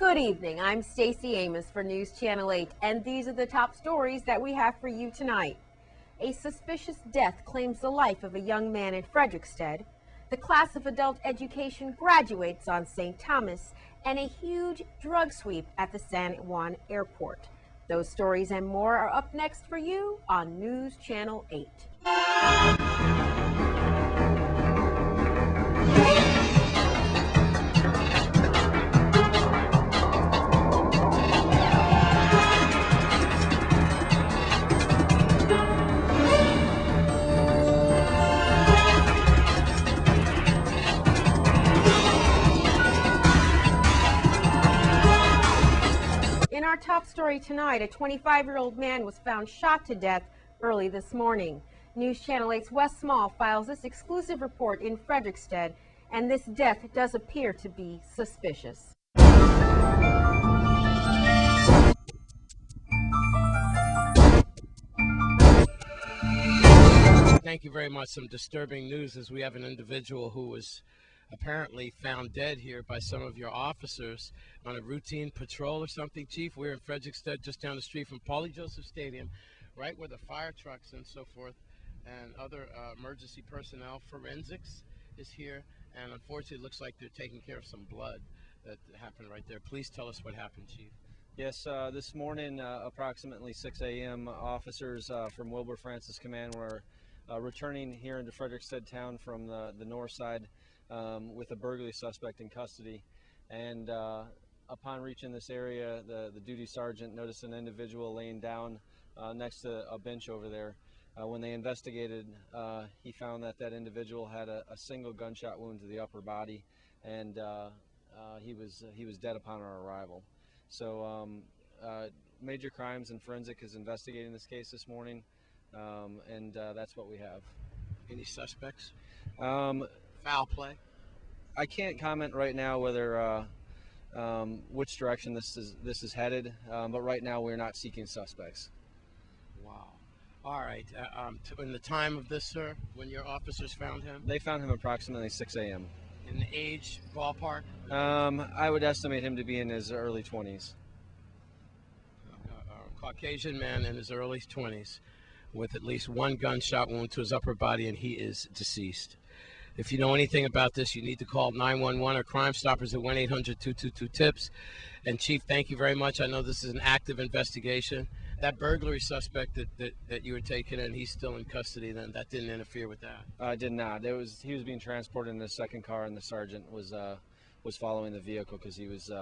Good evening. I'm Stacey Amos for News Channel 8, and these are the top stories that we have for you tonight. A suspicious death claims the life of a young man in Frederiksted. The class of adult education graduates on St. Thomas, and a huge drug sweep at the San Juan Airport. Those stories and more are up next for you on News Channel 8. In our top story tonight, a 25-year-old man was found shot to death early this morning. News Channel 8's Wes Small files this exclusive report in Frederiksted, and this death does appear to be suspicious. Thank you very much. Some disturbing news as we have an individual who was apparently found dead here by some of your officers on a routine patrol or something. Chief, we're in Frederiksted, just down the street from Paulie Joseph Stadium, right where the fire trucks and so forth and other emergency personnel, forensics is here, and unfortunately it looks like they're taking care of some blood that happened right there. Please tell us what happened, Chief. Yes, this morning, approximately 6 a.m., officers from Wilbur Francis Command were returning here into Frederiksted town from the north side with a burglary suspect in custody. And upon reaching this area, the duty sergeant noticed an individual laying down next to a bench over there. When they investigated, he found that that individual had a single gunshot wound to the upper body, and he was dead upon our arrival. So Major Crimes and Forensic is investigating this case this morning, and that's what we have. Any suspects? Foul play? I can't comment right now whether which direction this is headed, but right now we're not seeking suspects. Wow. All right. In the time of this, sir, when your officers found him? They found him approximately 6 a.m. In the age ballpark? I would estimate him to be in his early 20s. Caucasian man in his early 20s with at least one gunshot wound to his upper body, and he is deceased. If you know anything about this, you need to call 911 or Crime Stoppers at 1-800-222-TIPS. And Chief, thank you very much. I know this is an active investigation. That burglary suspect that you were taking in, he's still in custody then. That didn't interfere with that? Did not. He was being transported in the second car, and the sergeant was following the vehicle because he was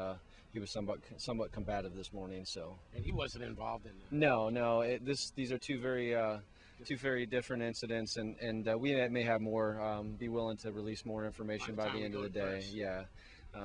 somewhat combative this morning. So. And he wasn't involved in that? No. These are two very different incidents, and we may have more. Be willing to release more information by the end of the day. Yeah.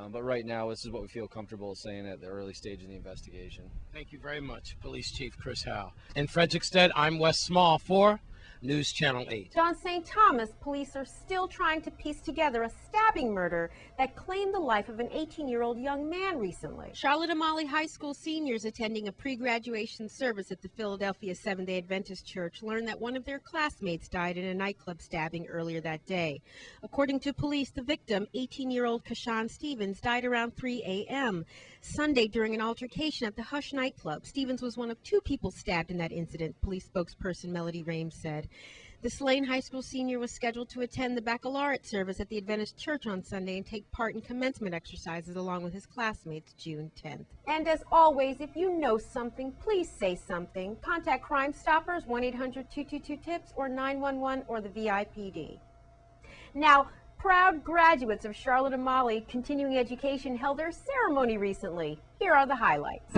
But right now, this is what we feel comfortable saying at the early stage of the investigation. Thank you very much, Police Chief Chris Howe. In Frederiksted, I'm Wes Small for News Channel 8. On St. Thomas, police are still trying to piece together a stabbing murder that claimed the life of an 18-year-old young man recently. Charlotte Amalie High School seniors attending a pre-graduation service at the Philadelphia Seventh-day Adventist Church learned that one of their classmates died in a nightclub stabbing earlier that day. According to police, the victim, 18-year-old Kashawn Stevens, died around 3 a.m. Sunday during an altercation at the Hush nightclub. Stevens was one of two people stabbed in that incident, police spokesperson Melody Rames said. The Slane High School senior was scheduled to attend the baccalaureate service at the Adventist Church on Sunday and take part in commencement exercises along with his classmates June 10th. And as always, if you know something, please say something. Contact Crime Stoppers, 1-800-222-TIPS or 911 or the VIPD. Now, proud graduates of Charlotte Amalie Continuing Education held their ceremony recently. Here are the highlights.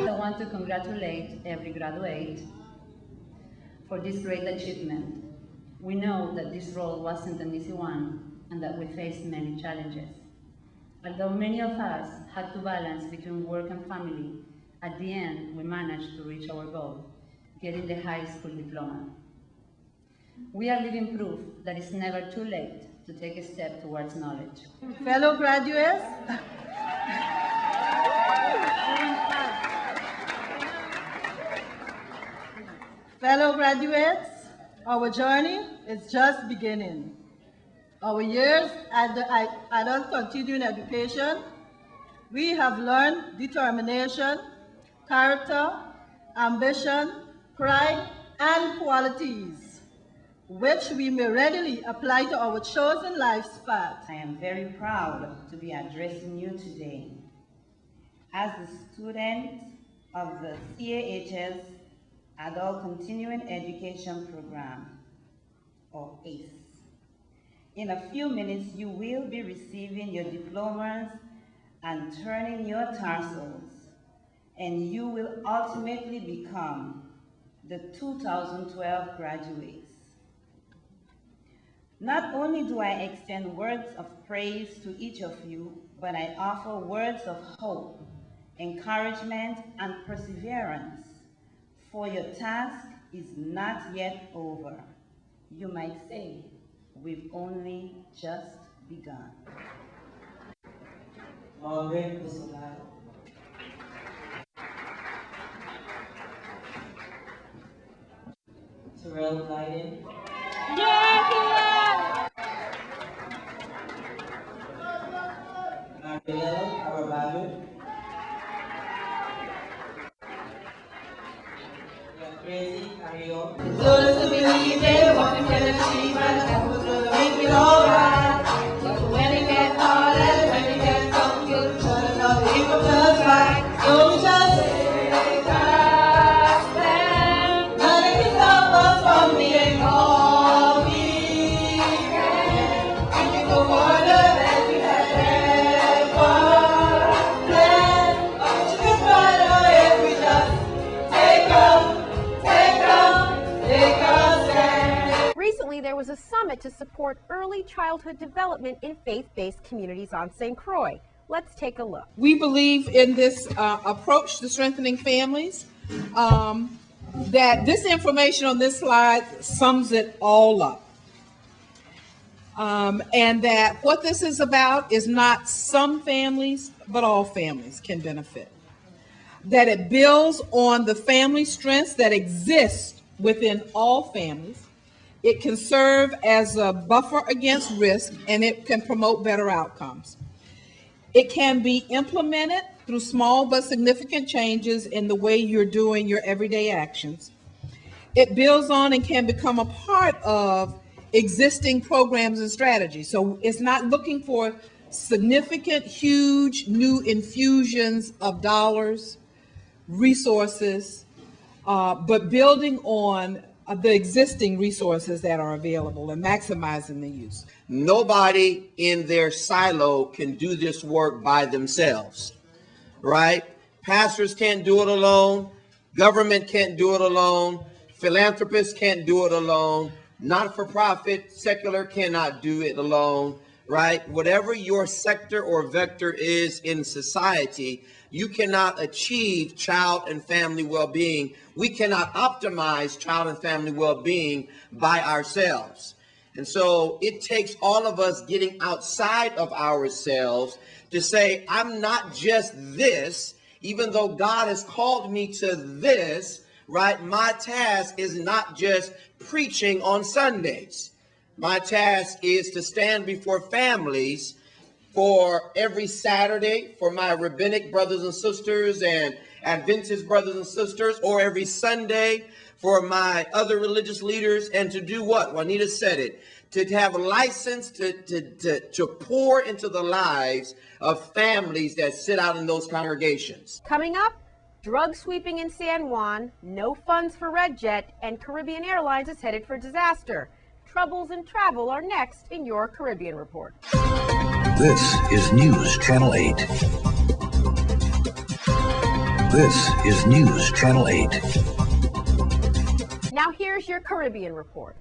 I want to congratulate every graduate for this great achievement. We know that this role wasn't an easy one and that we faced many challenges. Although many of us had to balance between work and family, at the end we managed to reach our goal, getting the high school diploma. We are living proof that it's never too late to take a step towards knowledge. Fellow graduates, our journey is just beginning. Our years at the adult continuing education, we have learned determination, character, ambition, pride, and qualities, which we may readily apply to our chosen life's path. I am very proud to be addressing you today as the student of the CAHS Adult Continuing Education Program, or ACE. In a few minutes, you will be receiving your diplomas and turning your tassels, and you will ultimately become the 2012 graduates. Not only do I extend words of praise to each of you, but I offer words of hope, encouragement, and perseverance, for your task is not yet over. You might say, we've only just begun. Margaret Bussolai. Terrell Biden. Mariela Arabado. Crazy Carrion. It's all to believe in what we can achieve, and that's what's gonna make it alright. So when it gets hard and when it gets tough, you'll turn another equal just right. So we just take our stand. Nothing can stop us from being all we can. We can go further than we have ever planned. But you can find if we just take up. Recently, there was a summit to support early childhood development in faith-based communities on St. Croix. Let's take a look. We believe in this approach to strengthening families, that this information on this slide sums it all up. And that what this is about is not some families, but all families can benefit. That it builds on the family strengths that exist within all families. It can serve as a buffer against risk, and it can promote better outcomes. It can be implemented through small but significant changes in the way you're doing your everyday actions. It builds on and can become a part of existing programs and strategies. So it's not looking for significant, huge, new infusions of dollars, resources, but building on the existing resources that are available and maximizing the use. Nobody in their silo can do this work by themselves, right? Pastors can't do it alone. Government can't do it alone. Philanthropists can't do it alone. Not-for-profit, secular cannot do it alone, right? Whatever your sector or vector is in society, you cannot achieve child and family well-being. We cannot optimize child and family well-being by ourselves. And so it takes all of us getting outside of ourselves to say, I'm not just this, even though God has called me to this, right? My task is not just preaching on Sundays. My task is to stand before families for every Saturday for my rabbinic brothers and sisters and Adventist brothers and sisters, or every Sunday for my other religious leaders, and to do what? Juanita said it, to have a license to pour into the lives of families that sit out in those congregations. Coming up, drug sweeping in San Juan, no funds for Red Jet, and Caribbean Airlines is headed for disaster. Troubles in travel are next in your Caribbean Report. This is News Channel 8. This is News Channel 8. Now here's your Caribbean Report.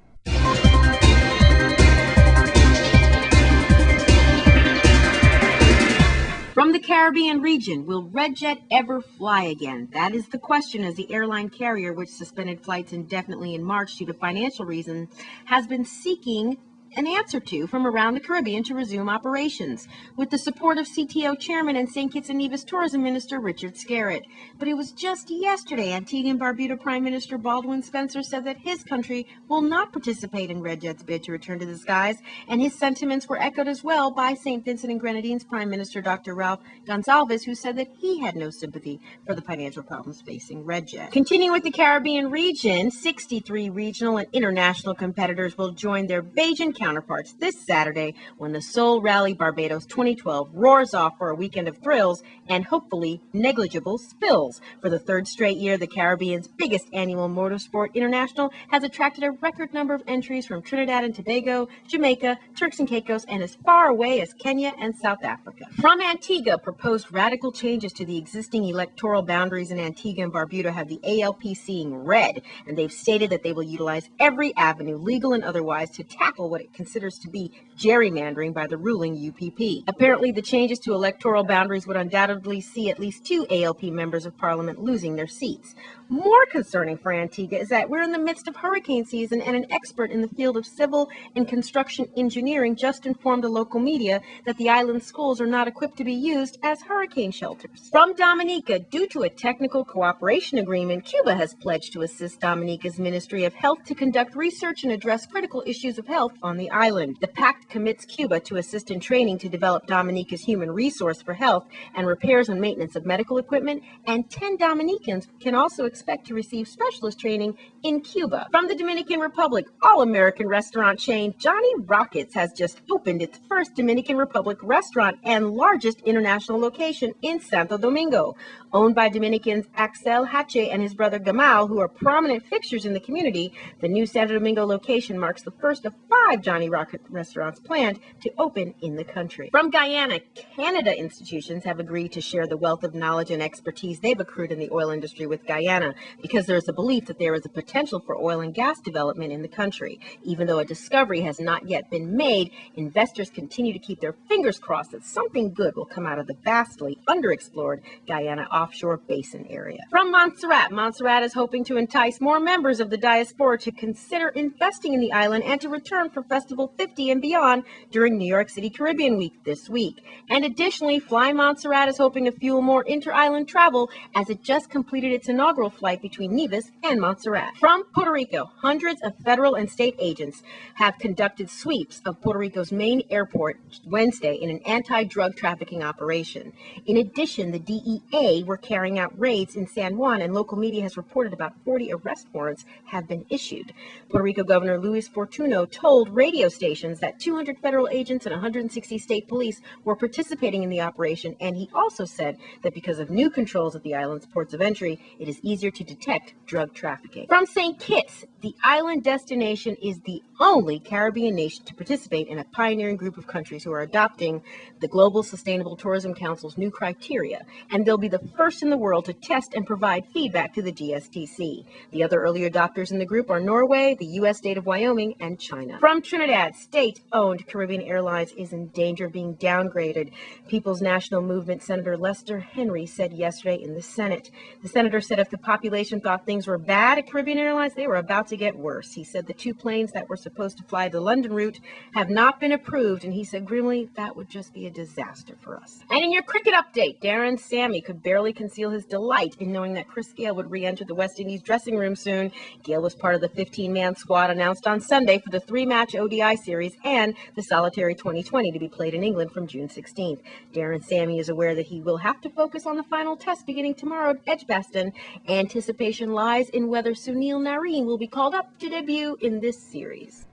From the Caribbean region, will Red Jet ever fly again? That is the question, as the airline carrier, which suspended flights indefinitely in March due to financial reasons, has been seeking an answer to from around the Caribbean to resume operations, with the support of CTO Chairman and St. Kitts and Nevis Tourism Minister Richard Scarrett. But it was just yesterday Antigua and Barbuda Prime Minister Baldwin Spencer said that his country will not participate in RedJet's bid to return to the skies, and his sentiments were echoed as well by St. Vincent and Grenadines Prime Minister Dr. Ralph Gonsalves, who said that he had no sympathy for the financial problems facing RedJet. Continuing with the Caribbean region, 63 regional and international competitors will join their Bajan counterparts this Saturday when the Soul Rally Barbados 2012 roars off for a weekend of thrills and hopefully negligible spills. For the third straight year, the Caribbean's biggest annual motorsport international has attracted a record number of entries from Trinidad and Tobago, Jamaica, Turks and Caicos, and as far away as Kenya and South Africa. From Antigua, proposed radical changes to the existing electoral boundaries in Antigua and Barbuda have the ALP seeing red, and they've stated that they will utilize every avenue, legal and otherwise, to tackle what it considers to be gerrymandering by the ruling UPP. Apparently, the changes to electoral boundaries would undoubtedly see at least 2 ALP members of parliament losing their seats. More concerning for Antigua is that we're in the midst of hurricane season, and an expert in the field of civil and construction engineering just informed the local media that the island's schools are not equipped to be used as hurricane shelters. From Dominica, due to a technical cooperation agreement, Cuba has pledged to assist Dominica's Ministry of Health to conduct research and address critical issues of health on the island. The pact commits Cuba to assist in training to develop Dominica's human resource for health and repairs and maintenance of medical equipment, and 10 Dominicans can also expect to receive specialist training in Cuba. From the Dominican Republic, all-American restaurant chain Johnny Rockets has just opened its first Dominican Republic restaurant and largest international location in Santo Domingo. Owned by Dominicans Axel Hache and his brother Gamal, who are prominent fixtures in the community, the new Santo Domingo location marks the first of 5 Johnny Rocket restaurants planned to open in the country. From Guyana, Canada institutions have agreed to share the wealth of knowledge and expertise they've accrued in the oil industry with Guyana, because there is a belief that there is a potential for oil and gas development in the country. Even though a discovery has not yet been made, investors continue to keep their fingers crossed that something good will come out of the vastly underexplored Guyana offshore basin area. From Montserrat, Montserrat is hoping to entice more members of the diaspora to consider investing in the island and to return for Festival 50 and beyond during New York City Caribbean Week this week. And additionally, Fly Montserrat is hoping to fuel more inter-island travel as it just completed its inaugural flight between Nevis and Montserrat. From Puerto Rico, hundreds of federal and state agents have conducted sweeps of Puerto Rico's main airport Wednesday in an anti-drug trafficking operation. In addition, the DEA were carrying out raids in San Juan, and local media has reported about 40 arrest warrants have been issued. Puerto Rico Governor Luis Fortuno told radio stations that 200 federal agents and 160 state police were participating in the operation, and he also said that because of new controls at the island's ports of entry, it is easier to detect drug trafficking. From St. Kitts, the island destination is the only Caribbean nation to participate in a pioneering group of countries who are adopting the Global Sustainable Tourism Council's new criteria, and they'll be the first in the world to test and provide feedback to the GSTC. The other early adopters in the group are Norway, the U.S. state of Wyoming, and China. From Trinidad, state-owned Caribbean Airlines is in danger of being downgraded. People's National Movement Senator Lester Henry said yesterday in the Senate. The senator said if the population thought things were bad at Caribbean Airlines, they were about to get worse. He said the 2 planes that were supposed to fly the London route have not been approved, and he said grimly that would just be a disaster for us. And in your cricket update, Darren Sammy could barely conceal his delight in knowing that Chris Gayle would re-enter the West Indies dressing room soon. Gayle was part of the 15-man squad announced on Sunday for the 3-match ODI series and the solitary 2020 to be played in England from June 16th. Darren Sammy is aware that he will have to focus on the final test beginning tomorrow at Edgbaston. Anticipation lies in whether Sunil Narine will be called up to debut in this series.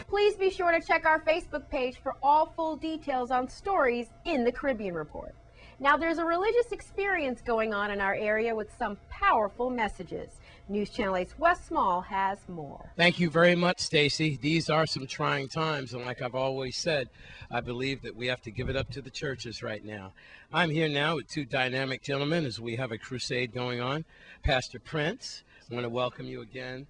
Please be sure to check our Facebook page for all full details on stories in the Caribbean Report. Now, there's a religious experience going on in our area with some powerful messages. News Channel 8's Wes Small has more. Thank you very much, Stacy. These are some trying times, and like I've always said, I believe that we have to give it up to the churches right now. I'm here now with 2 dynamic gentlemen as we have a crusade going on. Pastor Prince, I want to welcome you again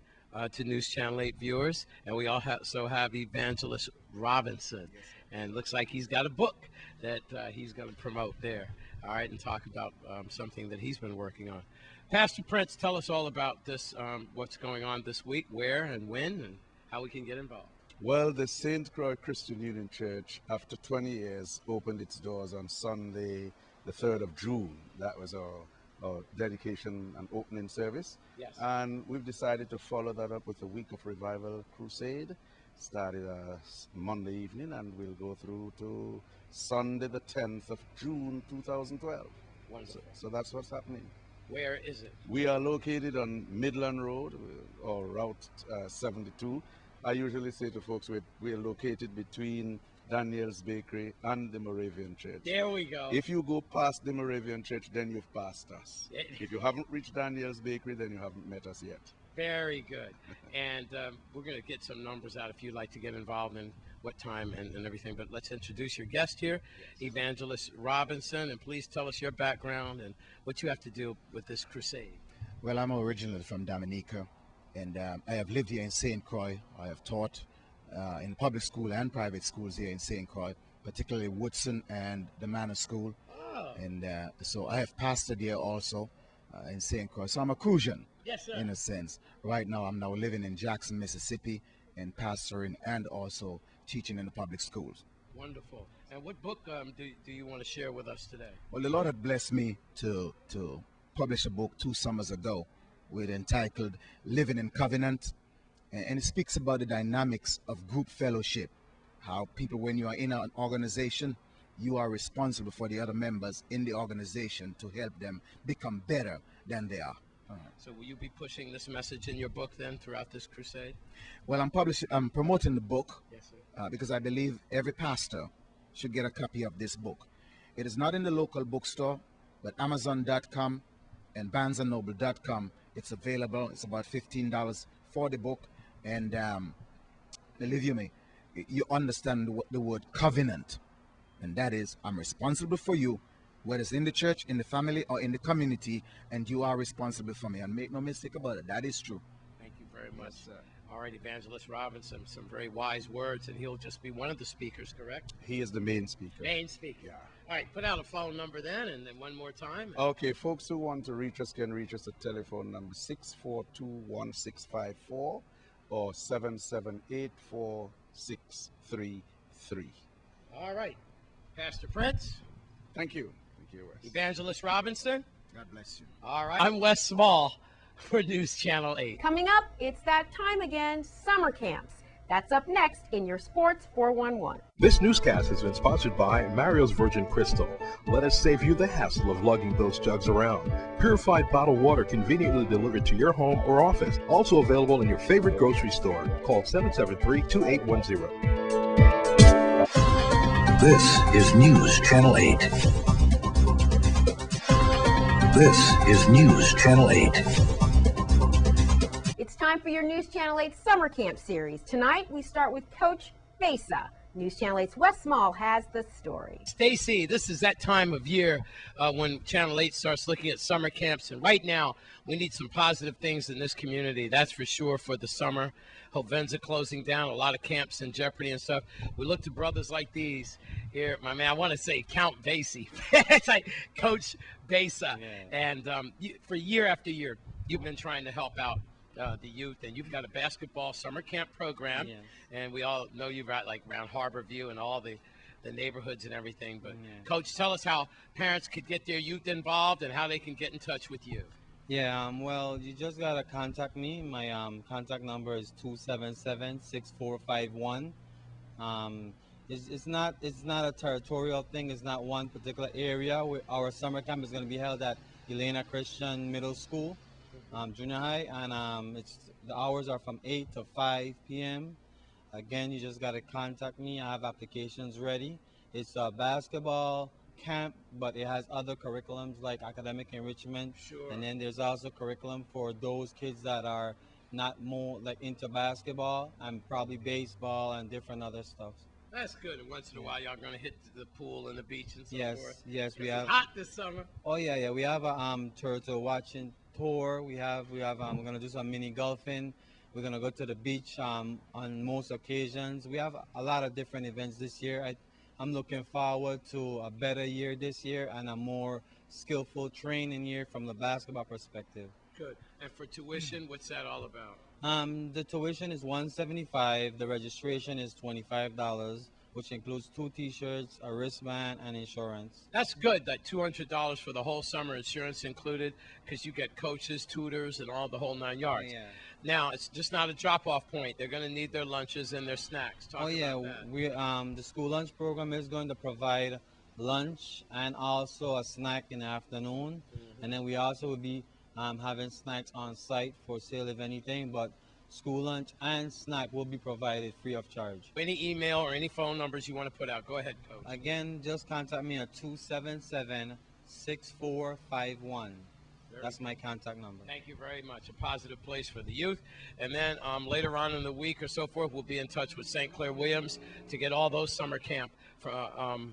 to News Channel 8 viewers, and we also have Evangelist Robinson, and looks like he's got a book that he's going to promote there, all right, and talk about something that he's been working on. Pastor Prince, tell us all about this, what's going on this week, where and when, and how we can get involved. Well, the St. Croix Christian Union Church, after 20 years, opened its doors on Sunday, the 3rd of June. That was our dedication and opening service. Yes. And we've decided to follow that up with a week of revival crusade. Started Monday evening, and we'll go through to Sunday, the 10th of June, 2012. Wonderful. So that's what's happening. Where is it? We are located on Midland Road, or Route 72. I usually say to folks we're located between Daniel's Bakery and the Moravian Church. There we go. If you go past the Moravian Church, then you've passed us. If you haven't reached Daniel's Bakery, then you haven't met us yet. Very good. And we're going to get some numbers out if you'd like to get involved in what time and everything. But let's introduce your guest here, Evangelist Robinson. And please tell us your background and what you have to do with this crusade. Well, I'm originally from Dominica, and I have lived here in St. Croix. I have taught in public school and private schools here in St. Croix, particularly Woodson and the Manor School. Oh. And so I have pastored here also in St. Croix. So I'm a Crucian. Yes, sir. In a sense. Right now, I'm now living in Jackson, Mississippi, and pastoring and also teaching in the public schools. Wonderful. And what book do you want to share with us today? Well, the Lord had blessed me to publish a book 2 summers ago with entitled Living in Covenant, and it speaks about the dynamics of group fellowship, how people, when you are in an organization, you are responsible for the other members in the organization to help them become better than they are. So will you be pushing this message in your book then throughout this crusade? Well, I'm promoting the book. Yes, sir. Because I believe every pastor should get a copy of this book. It is not in the local bookstore, but Amazon.com and BarnesandNoble.com. It's available. It's about $15 for the book. And believe me, you understand the word covenant. And that is, I'm responsible for you, whether it's in the church, in the family, or in the community, and you are responsible for me. And make no mistake about it, that is true. Thank you very much. Yes, all right, Evangelist Robinson, some very wise words, and he'll just be one of the speakers, correct? He is the main speaker. Main speaker. Yeah. All right, put out a phone number then, and then one more time. Okay, folks who want to reach us can reach us at telephone number 642-1654 or 778-4633. All right, Pastor Prince. Thank you. Thank you, Wes. Evangelist Robinson. God bless you. All right. I'm Wes Small for News Channel 8. Coming up, it's that time again, summer camps. That's up next in your Sports 411. This newscast has been sponsored by Mario's Virgin Crystal. Let us save you the hassle of lugging those jugs around. Purified bottled water conveniently delivered to your home or office. Also available in your favorite grocery store. Call 773-2810. This is News Channel 8. This is News Channel 8. It's time for your News Channel 8 Summer Camp series. Tonight, we start with Coach Besa. News Channel 8's Wes Small has the story. Stacy, this is that time of year when Channel 8 starts looking at summer camps. And right now, we need some positive things in this community. That's for sure for the summer. Hovenza closing down, a lot of camps in jeopardy and stuff. We look to brothers like these here. My man, I want to say Count Basie. It's like Coach Besa. Yeah. And for year after year, you've been trying to help out the youth, and you've got a basketball summer camp program. Yeah. And we all know you've got like around Harbor View and all the neighborhoods and everything. But Coach, tell us how parents could get their youth involved and how they can get in touch with you. Yeah, well, you just gotta contact me. My contact number is 277-6451. It's not a territorial thing. It's not one particular area. Our summer camp is gonna be held at Elena Christian Middle School, junior high, and the hours are from 8 to 5 p.m. Again, you just gotta contact me. I have applications ready. It's a basketball camp, but it has other curriculums like academic enrichment. Sure. And then there's also curriculum for those kids that are not more like into basketball and probably baseball and different other stuff. That's good. And once in a while, y'all gonna hit the pool and the beach and so forth. Yes, we have. It's hot this summer. Oh yeah. We have a turtle watching tour. We're gonna do some mini golfing. We're gonna go to the beach on most occasions. We have a lot of different events this year. I'm looking forward to a better year this year and a more skillful training here from the basketball perspective. Good. And for tuition, what's that all about? The tuition is $175. The registration is $25, which includes 2 T-shirts, a wristband, and insurance. That's good, that $200 for the whole summer, insurance included, because you get coaches, tutors, and all the whole 9 yards. Yeah. Now, it's just not a drop-off point. They're going to need their lunches and their snacks. Talk about that. We the school lunch program is going to provide lunch and also a snack in the afternoon. And then we also will be having snacks on site for sale if anything, but school lunch and snack will be provided free of charge. Any email or any phone numbers you want to put out, go ahead, Coach. Again, just contact me at 277-6451. That's my contact number. Thank you very much. A positive place for the youth. And then later on in the week or so forth, we'll be in touch with St. Clair Williams to get all those summer camp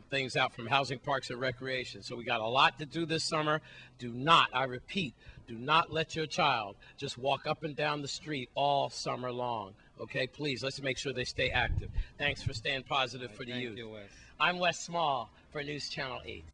things out from Housing, Parks, and Recreation. So we got a lot to do this summer. Do not, I repeat, do not let your child just walk up and down the street all summer long. Okay, please, let's make sure they stay active. Thanks for staying positive for the youth. Thank you, Wes. I'm Wes Small for News Channel 8.